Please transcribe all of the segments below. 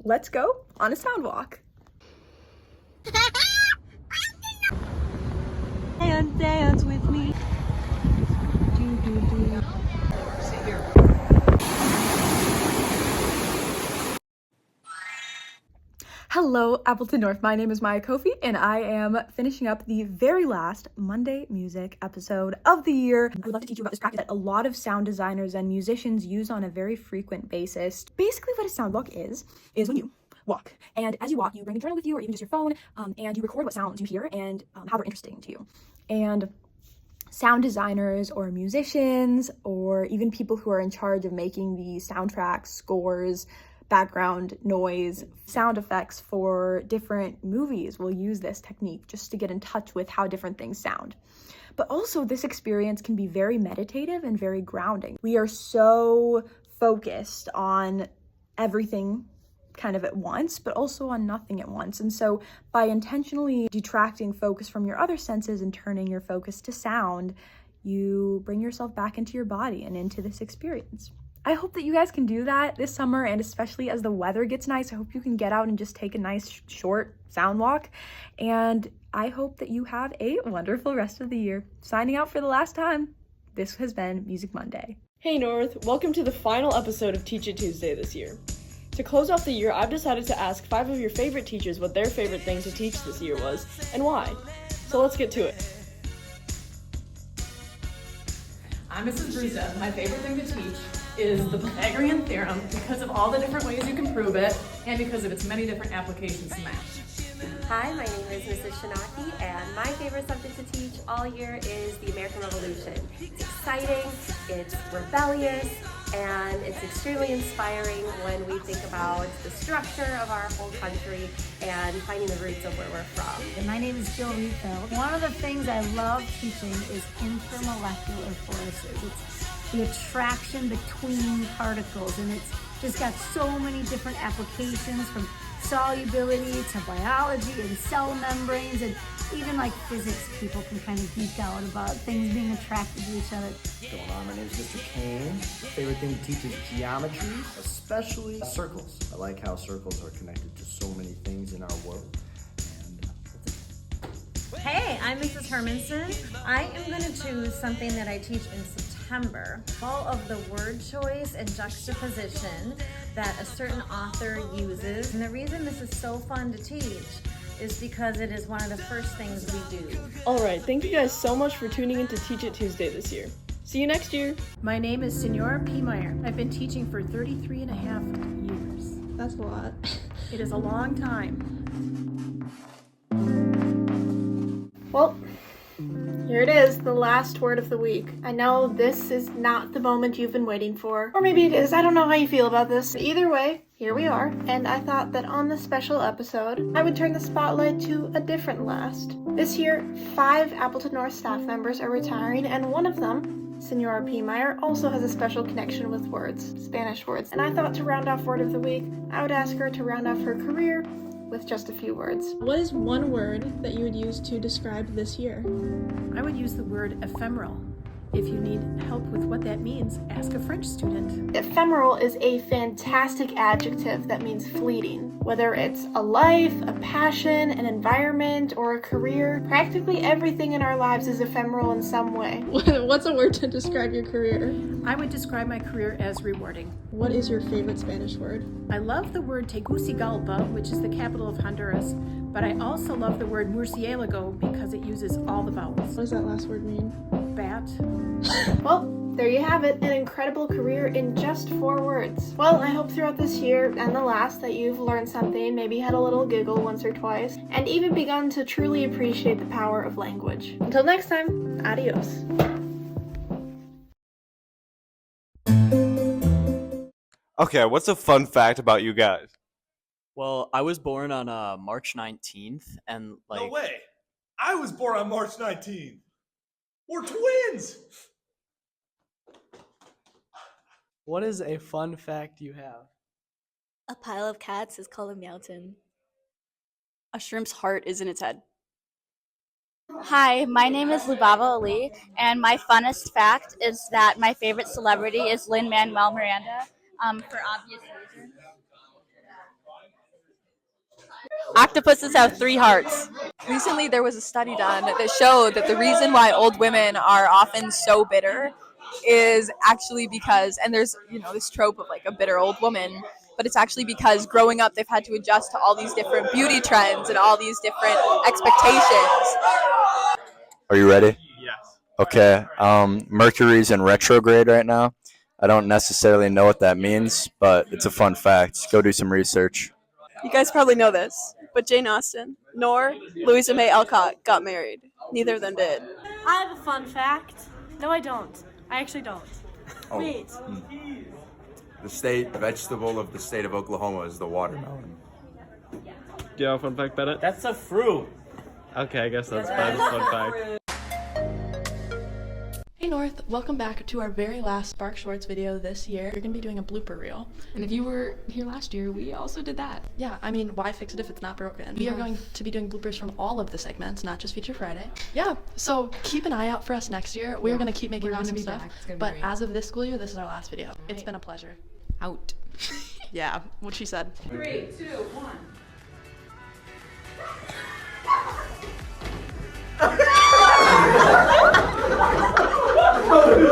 let's go on a sound walk. And dance with me. Hello, Appleton North. My name is Maya Kofi, and I am finishing up the very last Monday Music episode of the year. I would love to teach you about this practice that a lot of sound designers and musicians use on a very frequent basis. Basically, what a sound walk is when you walk, and as you walk, you bring a journal with you, or even just your phone, and you record what sounds you hear and how they're interesting to you. And sound designers or musicians, or even people who are in charge of making the soundtracks, scores, background noise, sound effects for different movies will use this technique just to get in touch with how different things sound. But also, this experience can be very meditative and very grounding. We are so focused on everything kind of at once, but also on nothing at once. And so by intentionally detracting focus from your other senses and turning your focus to sound, you bring yourself back into your body and into this experience. I hope that you guys can do that this summer, and especially as the weather gets nice, I hope you can get out and just take a nice short sound walk. And I hope that you have a wonderful rest of the year. Signing out for the last time, this has been Music Monday. Hey North, welcome to the final episode of Teach It Tuesday this year. To close off the year, I've decided to ask 5 of your favorite teachers what their favorite thing to teach this year was, and why. So let's get to it. I'm Mrs. Bruza. My favorite thing to teach is the Pythagorean theorem because of all the different ways you can prove it and because of its many different applications to math. Hi, my name is Mrs. Shinaki, and my favorite subject to teach all year is the American Revolution. It's exciting, it's rebellious, and it's extremely inspiring when we think about the structure of our whole country and finding the roots of where we're from. And my name is Jill Riefeld. One of the things I love teaching is intermolecular forces. It's the attraction between particles, and it's just got so many different applications, from solubility to biology and cell membranes, and even like physics. People can kind of geek out about things being attracted to each other. What's going on? My name is Mr. Kane. My favorite thing to teach is geometry, especially circles. I like how circles are connected to so many things in our world. Hey, I'm Mrs. Hermanson. I am going to choose something that I teach in September. All of the word choice and juxtaposition that a certain author uses. And the reason this is so fun to teach is because it is one of the first things we do. Alright, thank you guys so much for tuning in to Teach It Tuesday this year. See you next year. My name is Senora P. Meyer. I've been teaching for 33 and a half years. That's a lot. It is a long time. Well, here it is, the last word of the week. I know this is not the moment you've been waiting for, or maybe it is. I don't know how you feel about this. Either way, here we are, and I thought that on this special episode, I would turn the spotlight to a different last. This year, 5 Appleton North staff members are retiring, and one of them, Senora P. Meyer, also has a special connection with words, Spanish words. And I thought to round off word of the week, I would ask her to round off her career with just a few words. What is one word that you would use to describe this year? I would use the word ephemeral. If you need help with what that means, ask a French student. Ephemeral is a fantastic adjective that means fleeting. Whether it's a life, a passion, an environment, or a career, practically everything in our lives is ephemeral in some way. What's a word to describe your career? I would describe my career as rewarding. What is your favorite Spanish word? I love the word Tegucigalpa, which is the capital of Honduras, but I also love the word murciélago because it uses all the vowels. What does that last word mean? Bat. Well, there you have it, an incredible career in just 4 words. Well, I hope throughout this year and the last that you've learned something, maybe had a little giggle once or twice, and even begun to truly appreciate the power of language. Until next time, adios. Okay, what's a fun fact about you guys? Well, I was born on March 19th, and No way! I was born on March 19th! We're twins! What is a fun fact you have? A pile of cats is called a meowton. A shrimp's heart is in its head. Hi, my name is Lubaba Ali, and my funnest fact is that my favorite celebrity is Lin-Manuel Miranda, for obvious reasons. Octopuses have 3 hearts. Recently, there was a study done that showed that the reason why old women are often so bitter is actually because, and there's, this trope of like a bitter old woman, but it's actually because growing up they've had to adjust to all these different beauty trends and all these different expectations. Are you ready? Yes. Okay. Mercury's in retrograde right now. I don't necessarily know what that means, but it's a fun fact. Go do some research. You guys probably know this, but Jane Austen nor Louisa May Alcott got married. Neither of them did. I have a fun fact. No, I don't. I actually don't. Oh. Wait. The state vegetable of the state of Oklahoma is the watermelon. Do you have a fun fact, Bennett? That's a fruit. Okay, I guess that's Bennett's fun fact. Hey North, welcome back to our very last Spark Shorts video this year. We're gonna be doing a blooper reel. And if you were here last year, we also did that. Yeah, I mean, why fix it if it's not broken? We are going to be doing bloopers from all of the segments, not just Feature Friday. Yeah, so keep an eye out for us next year. We're gonna keep making awesome stuff. But as of this school year, this is our last video. It's been a pleasure. Out. Yeah, what she said. 3, 2, 1.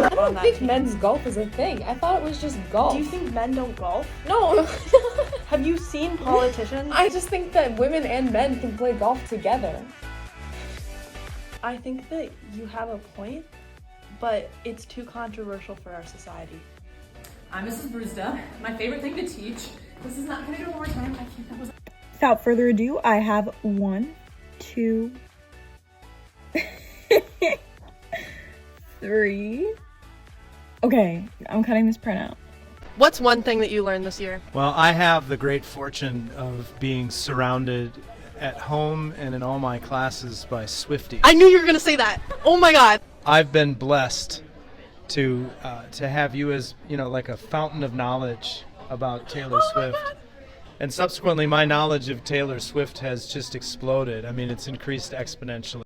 I don't think men's golf is a thing. I thought it was just golf. Do you think men don't golf? No. Have you seen politicians? I just think that women and men can play golf together. I think that you have a point, but it's too controversial for our society. I'm Mrs. Brewster. My favorite thing to teach. This is not. Can I do it one more time? I can't. That was. Without further ado, I have 1, 2, 3. Okay, I'm cutting this print out. What's one thing that you learned this year? Well, I have the great fortune of being surrounded at home and in all my classes by Swifties. I knew you were going to say that. Oh my God. I've been blessed to have you as, like a fountain of knowledge about Taylor Swift. And subsequently, my knowledge of Taylor Swift has just exploded. I mean, it's increased exponentially.